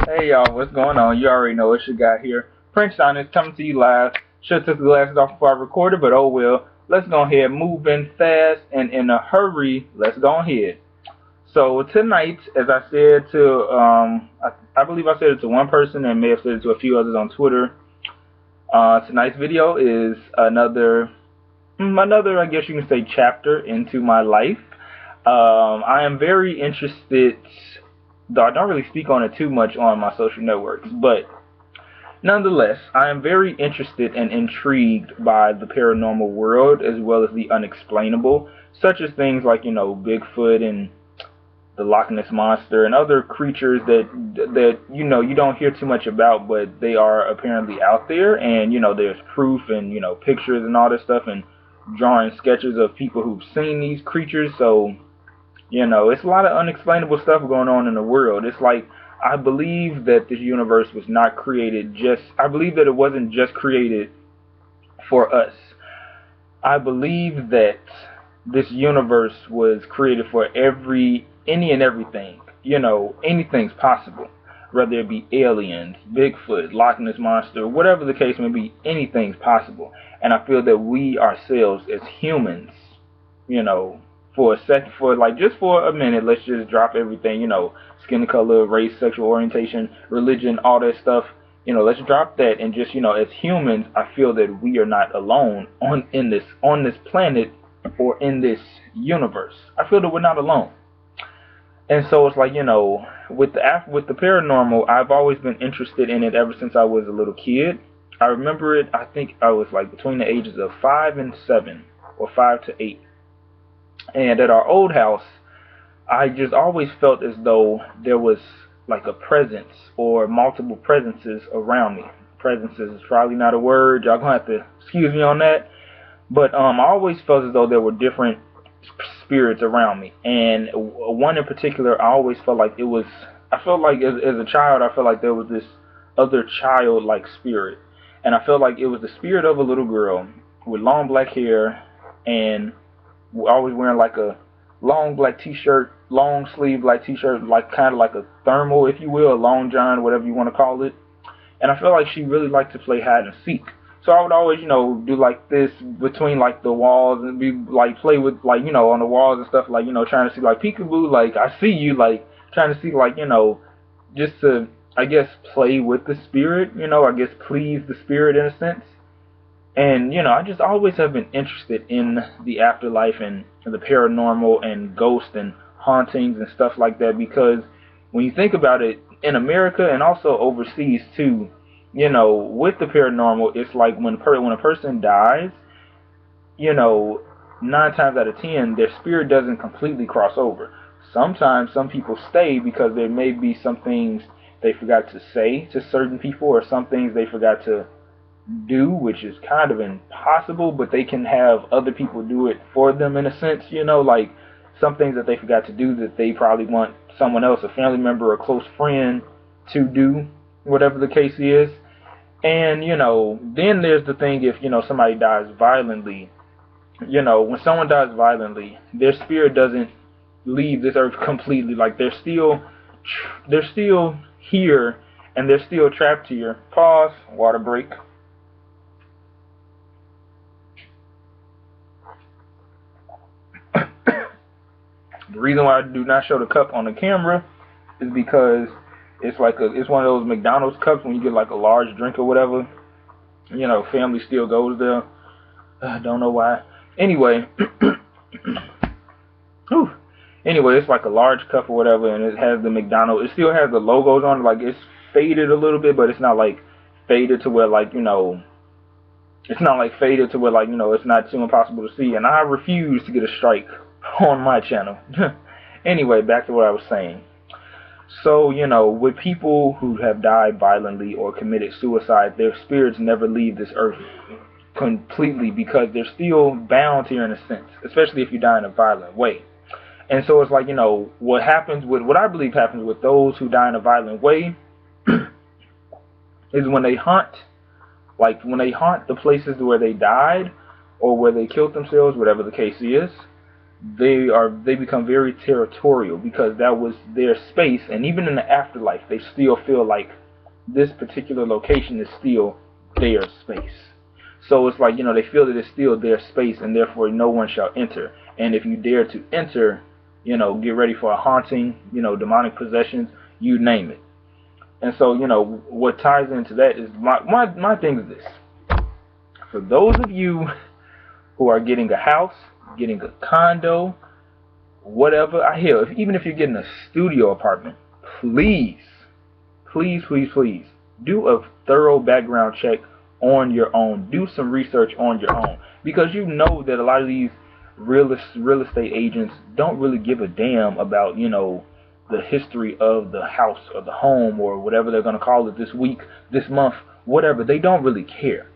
Hey y'all, what's going on? You already know what you got here. Prince Onyx coming to you live. Should've took the glasses off before I recorded, but oh well. Let's go ahead, moving fast and in a hurry. Let's go ahead. So tonight, as I said to, I believe I said it to one person and may have said it to a few others on Twitter. Tonight's video is another, I guess you can say, chapter into my life. I am very interested, though I don't really speak on it too much on my social networks, but nonetheless, I am very interested and intrigued by the paranormal world as well as the unexplainable, such as things like, Bigfoot and the Loch Ness Monster and other creatures that you don't hear too much about, but they are apparently out there, and there's proof and pictures and all this stuff and drawing sketches of people who've seen these creatures. So it's a lot of unexplainable stuff going on in the world. It's like, I believe that this universe was not created I believe that it wasn't just created for us. I believe that this universe was created for any and everything. Anything's possible. Whether it be aliens, Bigfoot, Loch Ness Monster, whatever the case may be, anything's possible. And I feel that we ourselves as humans, for just for a minute, let's just drop everything, skin color, race, sexual orientation, religion, all that stuff. Let's drop that and just, as humans, I feel that we are not alone on this planet or in this universe. I feel that we're not alone. And so it's like, with the paranormal, I've always been interested in it ever since I was a little kid. I remember it, I think I was like between the ages of 5 and 7 or 5 to 8. And at our old house, I just always felt as though there was like a presence or multiple presences around me. Presences is probably not a word. Y'all gonna have to excuse me on that. But I always felt as though there were different spirits around me. And one in particular, I always felt like I felt like as a child, I felt like there was this other childlike spirit. And I felt like it was the spirit of a little girl with long black hair and always wearing like a long black t-shirt, long sleeve black t-shirt, like kind of like a thermal, if you will, a long john, whatever you want to call it. And I felt like she really liked to play hide and seek. So I would always, do like this between like the walls and be like play with like, on the walls and stuff, like, trying to see like peekaboo, like I see you, like trying to see like, just to, I guess, play with the spirit, I guess please the spirit in a sense. And, I just always have been interested in the afterlife and the paranormal and ghosts and hauntings and stuff like that, because when you think about it, in America and also overseas too, with the paranormal, it's like when a person dies, 9 times out of 10, their spirit doesn't completely cross over. Sometimes some people stay because there may be some things they forgot to say to certain people, or some things they forgot to do, which is kind of impossible, but they can have other people do it for them in a sense, like some things that they forgot to do that they probably want someone else, a family member, a close friend, to do, whatever the case is. And, then there's the thing, if, somebody dies violently, when someone dies violently, their spirit doesn't leave this earth completely. Like, they're still here, and they're still trapped here. Pause, water break. The reason why I do not show the cup on the camera is because it's one of those McDonald's cups when you get like a large drink or whatever. Family still goes there. Don't know why. Anyway, anyway, it's like a large cup or whatever, and it has the McDonald's. It still has the logos on it. Like, it's faded a little bit, but it's not like faded to where like it's not like faded to where like it's not too impossible to see. And I refuse to get a strike on my channel. Anyway, back to what I was saying. So, with people who have died violently or committed suicide, their spirits never leave this earth completely, because they're still bound here in a sense, especially if you die in a violent way. And so it's like, what I believe happens with those who die in a violent way is when they haunt the places where they died or where they killed themselves, whatever the case is, they become very territorial because that was their space, and even in the afterlife they still feel like this particular location is still their space. So it's like, they feel that it's still their space, and therefore no one shall enter. And if you dare to enter, get ready for a haunting, demonic possessions, you name it. And so, what ties into that is my thing is this. For those of you who are getting a house, getting a condo, whatever, even if you're getting a studio apartment, please, please, please, please, do a thorough background check on your own. Do some research on your own, because you know that a lot of these real estate agents don't really give a damn about, the history of the house or the home or whatever they're going to call it this week, this month, whatever. They don't really care.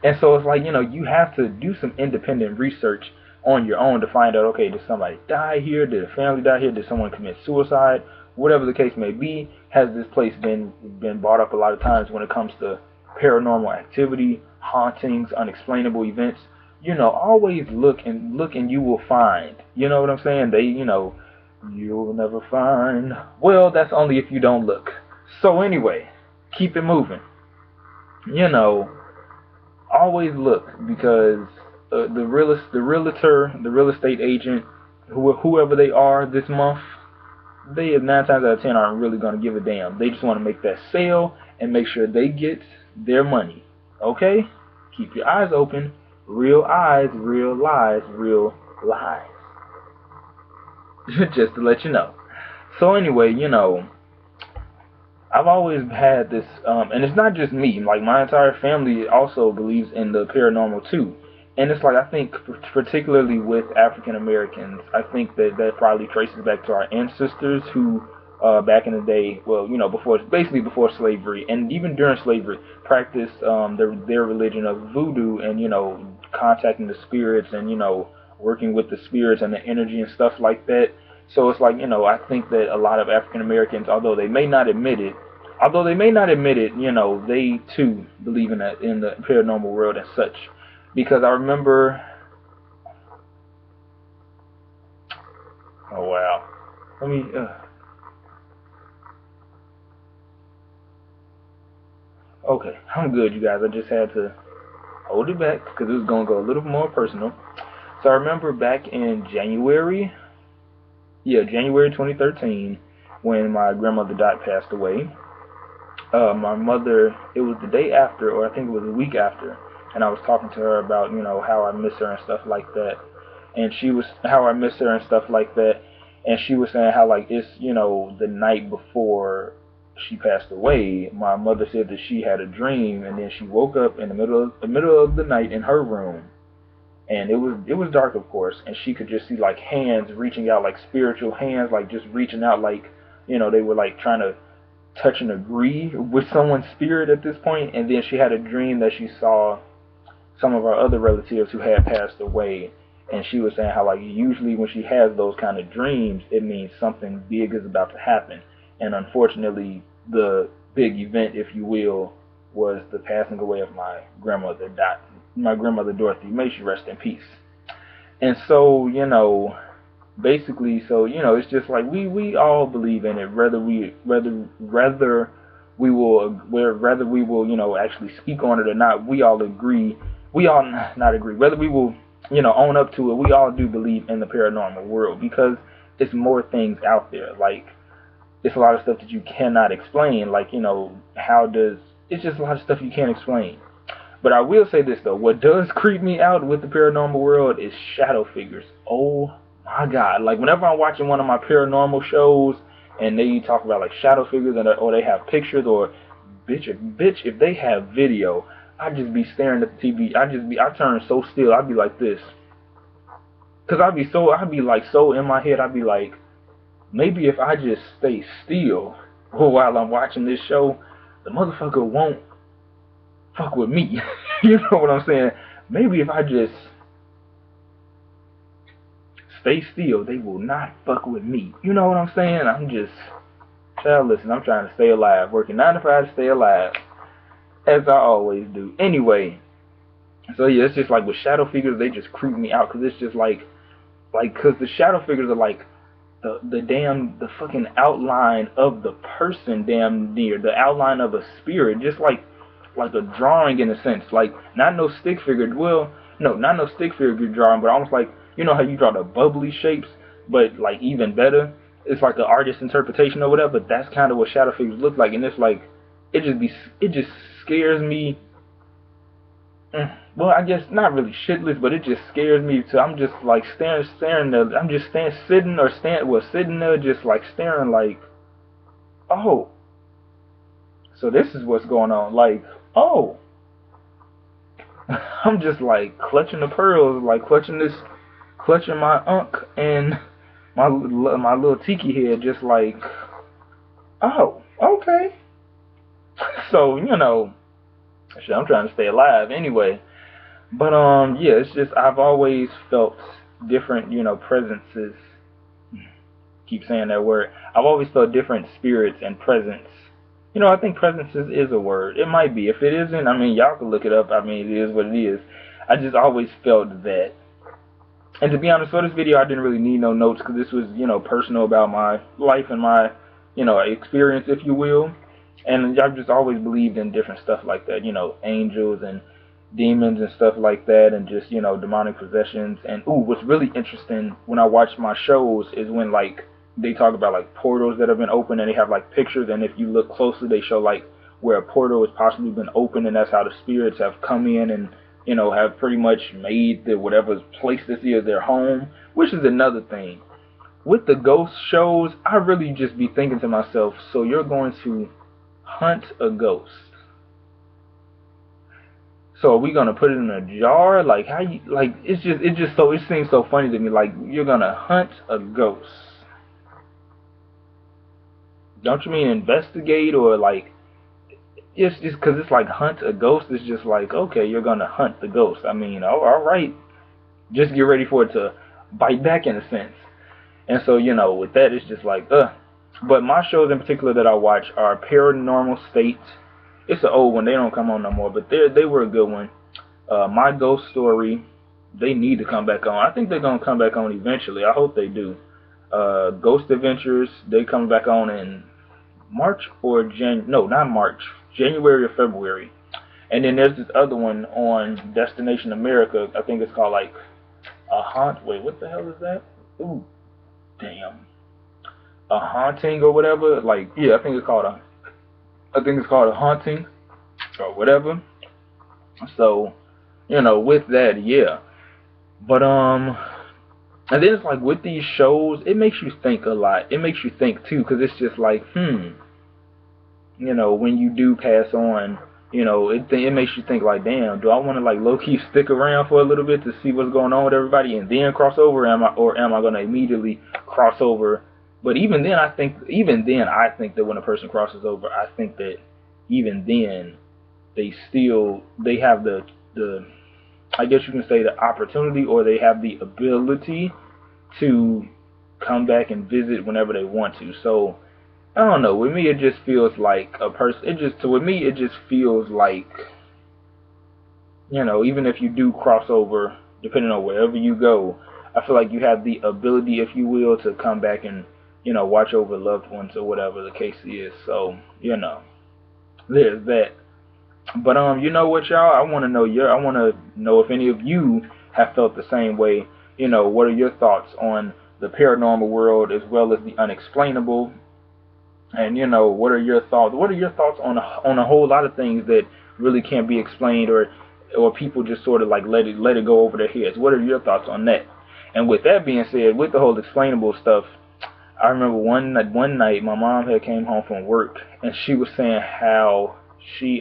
And so it's like, you have to do some independent research on your own to find out, okay, did somebody die here? Did a family die here? Did someone commit suicide? Whatever the case may be, has this place been brought up a lot of times when it comes to paranormal activity, hauntings, unexplainable events? Always look and you will find. You know what I'm saying? You'll never find. Well, that's only if you don't look. So anyway, keep it moving. Always look, because the realtor, the real estate agent, whoever they are this month, they 9 times out of 10 aren't really going to give a damn. They just want to make that sale and make sure they get their money. Okay? Keep your eyes open. Real eyes, real lies, real lies. Just to let you know. So anyway, I've always had this, and it's not just me, like my entire family also believes in the paranormal too. And it's like, I think particularly with African Americans, I think that probably traces back to our ancestors who, back in the day, well, before slavery, and even during slavery, practiced their religion of voodoo, and contacting the spirits, and working with the spirits and the energy and stuff like that. So it's like, I think that a lot of African Americans, although they may not admit it, they too believe in the paranormal world and such. Because I remember, oh wow, okay, I'm good, you guys. I just had to hold it back because it was going to go a little more personal. So I remember back in January 2013, when my grandmother Dot passed away. My mother, it was the day after, or I think it was a week after, and I was talking to her about, how I miss her and stuff like that. And she was saying how, like, it's, the night before she passed away, my mother said that she had a dream, and then she woke up in the middle of the night in her room. And it was dark, of course, and she could just see, like, hands reaching out, like spiritual hands, like just reaching out, like, they were like trying to touch and agree with someone's spirit at this point. And then she had a dream that she saw some of our other relatives who had passed away, and she was saying how, like, usually when she has those kind of dreams, it means something big is about to happen. And unfortunately, the big event, if you will, was the passing away of my grandmother Dorothy. May she rest in peace. And so, basically, so, it's just like we all believe in it, whether we will, actually speak on it or not. We all agree. We all not agree. Whether we will, own up to it, we all do believe in the paranormal world, because it's more things out there. Like, it's a lot of stuff that you cannot explain. Like, it's just a lot of stuff you can't explain. But I will say this, though. What does creep me out with the paranormal world is shadow figures. Oh, my God. Like, whenever I'm watching one of my paranormal shows and they talk about, like, shadow figures, or they have pictures, or, bitch, if they have video, I'd just be staring at the TV. I turn so still. I'd be like this. Because I'd be, like, so in my head, I'd be like, maybe if I just stay still while I'm watching this show, the motherfucker won't fuck with me. You know what I'm saying? Maybe if I just stay still, they will not fuck with me. You know what I'm saying? Listen, I'm trying to stay alive, working 9 to 5 to stay alive, as I always do. Anyway, so yeah, it's just like with shadow figures, they just creep me out, because it's just like, like, cause the shadow figures are like the fucking outline of the person, damn near the outline of a spirit, just like a drawing in a sense, like not no stick figure. Well, no, not no stick figure drawing, but almost like, you know how you draw the bubbly shapes, but like even better. It's like an artist's interpretation or whatever. But that's kind of what shadow figures look like, and it's like it just scares me. Well, I guess not really shitless, but it just scares me. So I'm just like staring there. I'm just sitting there, just like staring, like, oh, so this is what's going on. Like, oh, I'm just like clutching the pearls, like clutching my unk and my little tiki head, just like, oh, okay. So, you know, shit, I'm trying to stay alive anyway. But yeah, it's just I've always felt different, you know, presences. Keep saying that word. I've always felt different spirits and presence. You know, I think presence is a word. It might be. If it isn't, I mean, y'all can look it up. I mean, it is what it is. I just always felt that. And to be honest, for this video, I didn't really need no notes because this was, you know, personal about my life and my, you know, experience, if you will. And I've just always believed in different stuff like that, you know, angels and demons and stuff like that, and just, you know, demonic possessions. And ooh, what's really interesting when I watch my shows is when, like, they talk about like portals that have been opened, and they have like pictures, and if you look closely, they show like where a portal has possibly been opened, and that's how the spirits have come in and, you know, have pretty much made the whatever place this is their home. Which is another thing with the ghost shows. I really just be thinking to myself, so you're going to hunt a ghost, so are we gonna put it in a jar? Like, how you, like, it seems so funny to me. Like, you're gonna hunt a ghost. Don't you mean investigate, or like, it's just because it's like hunt a ghost. It's just like, okay, you're gonna hunt the ghost. I mean, all right, just get ready for it to bite back in a sense. And so, you know, with that, it's just like, But my shows in particular that I watch are Paranormal State. It's an old one. They don't come on no more, but they were a good one. My Ghost Story. They need to come back on. I think they're gonna come back on eventually. I hope they do. Ghost Adventures. They come back on in March or not March. January or February. And then there's this other one on Destination America. I think it's called like a haunt. Wait, what the hell is that? Ooh, damn. A haunting or whatever. Like, yeah, I think it's called a haunting or whatever. So, you know, with that, yeah. But and then it's like with these shows, it makes you think a lot. It makes you think too, because it's just like, you know, when you do pass on, you know, it makes you think like, damn, do I want to like low key stick around for a little bit to see what's going on with everybody and then cross over? Or am I gonna immediately cross over? But even then, I think that when a person crosses over, I think that even then they have the I guess you can say the opportunity, or they have the ability to come back and visit whenever they want to. So I don't know. With me, it just feels like a person. With me, it just feels like, you know, even if you do cross over, depending on wherever you go, I feel like you have the ability, if you will, to come back and, you know, watch over loved ones or whatever the case is. So, you know, there's that. But you know what, y'all? I want to know if any of you have felt the same way. You know, what are your thoughts on the paranormal world as well as the unexplainable? And, you know, what are your thoughts? What are your thoughts on a whole lot of things that really can't be explained, or people just sort of like let it go over their heads? What are your thoughts on that? And with that being said, with the whole explainable stuff, I remember one night my mom had came home from work, and she was saying how she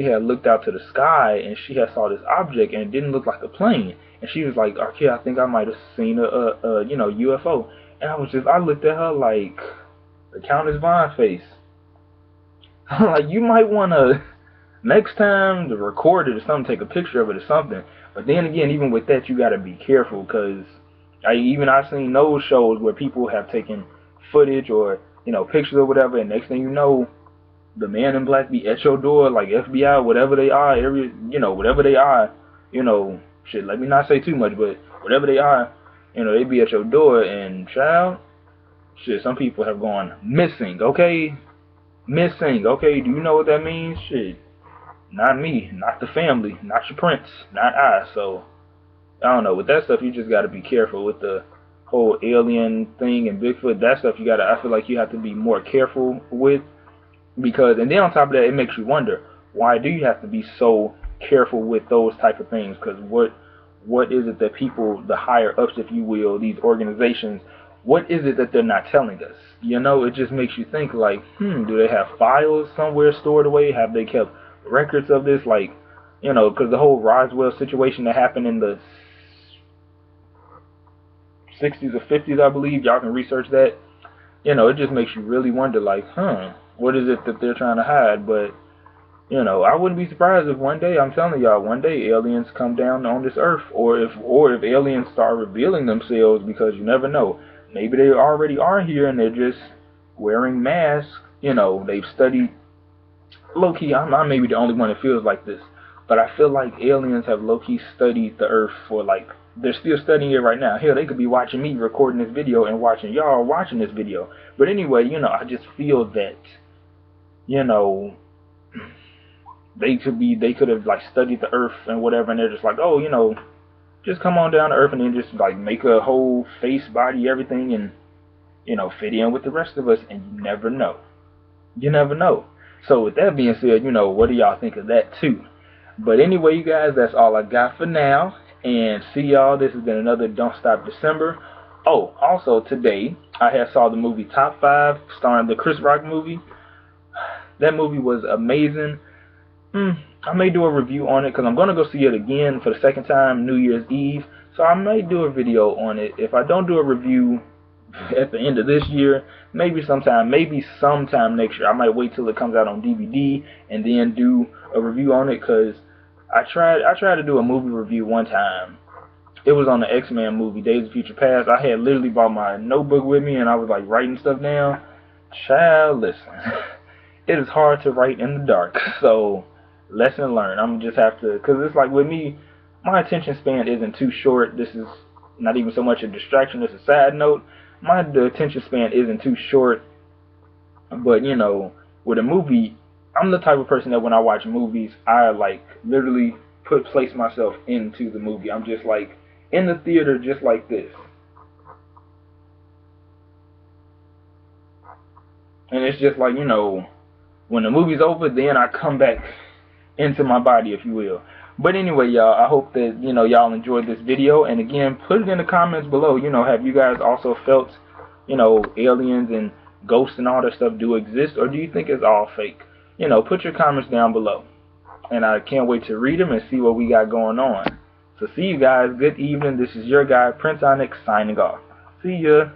had looked out to the sky and she had saw this object and it didn't look like a plane, and she was like, okay, I think I might have seen a you know, UFO. And I looked at her like the Countess Vaughn face. Like, you might want to next time to record it or something, take a picture of it or something. But then again, even with that, you got to be careful, because I've seen those shows where people have taken footage or, you know, pictures or whatever, and next thing you know, the man in black be at your door, like FBI, whatever they are, whatever they are, you know, shit, let me not say too much, but whatever they are, you know, they be at your door, and child, shit, some people have gone missing, okay? Missing, okay? Do you know what that means? Shit, not me, not the family, not your prince, not I. So, I don't know, with that stuff, you just gotta be careful with the whole alien thing and Bigfoot. That stuff I feel like you have to be more careful with, because, and then on top of that, it makes you wonder, why do you have to be so careful with those type of things? Because what is it that people, the higher ups, if you will, these organizations, what is it that they're not telling us? You know, it just makes you think like, do they have files somewhere stored away? Have they kept records of this? Like, you know, because the whole Roswell situation that happened in the 60s or 50s, I believe, y'all can research that. You know, it just makes you really wonder, like, what is it that they're trying to hide? But, you know, I wouldn't be surprised if one day, I'm telling y'all, one day aliens come down on this earth, or if aliens start revealing themselves, because you never know. Maybe they already are here and they're just wearing masks. You know, they've studied, low-key, I may be the only one that feels like this, but I feel like aliens have low-key studied the earth for, like, they're still studying it right now. Hell, they could be watching me recording this video and watching y'all watching this video. But anyway, you know, I just feel that, you know, they could have like studied the earth and whatever, and they're just like, oh, you know, just come on down to earth and then just like make a whole face, body, everything, and, you know, fit in with the rest of us. And you never know. You never know. So with that being said, you know, what do y'all think of that too? But anyway, you guys, that's all I got for now. And see y'all, this has been another Don't Stop December. Oh, also today, I saw the movie Top 5, starring the Chris Rock movie. That movie was amazing. I may do a review on it, because I'm going to go see it again for the second time, New Year's Eve. So I may do a video on it. If I don't do a review at the end of this year, maybe sometime next year. I might wait till it comes out on DVD and then do a review on it, because I tried to do a movie review one time. It was on the X-Men movie, Days of Future Past. I had literally brought my notebook with me, and I was like writing stuff down. Child, listen, it is hard to write in the dark. So, lesson learned. I'm just have to, because it's like with me, my attention span isn't too short. This is not even so much a distraction. It's a side note. My attention span isn't too short. But, you know, with a movie, I'm the type of person that when I watch movies, I like literally place myself into the movie. I'm just like in the theater, just like this. And it's just like, you know, when the movie's over, then I come back into my body, if you will. But anyway, y'all, I hope that, you know, y'all enjoyed this video. And again, put it in the comments below. You know, have you guys also felt, you know, aliens and ghosts and all that stuff do exist? Or do you think it's all fake? You know, put your comments down below. And I can't wait to read them and see what we got going on. So see you guys. Good evening. This is your guy, Prince Onyx, signing off. See ya.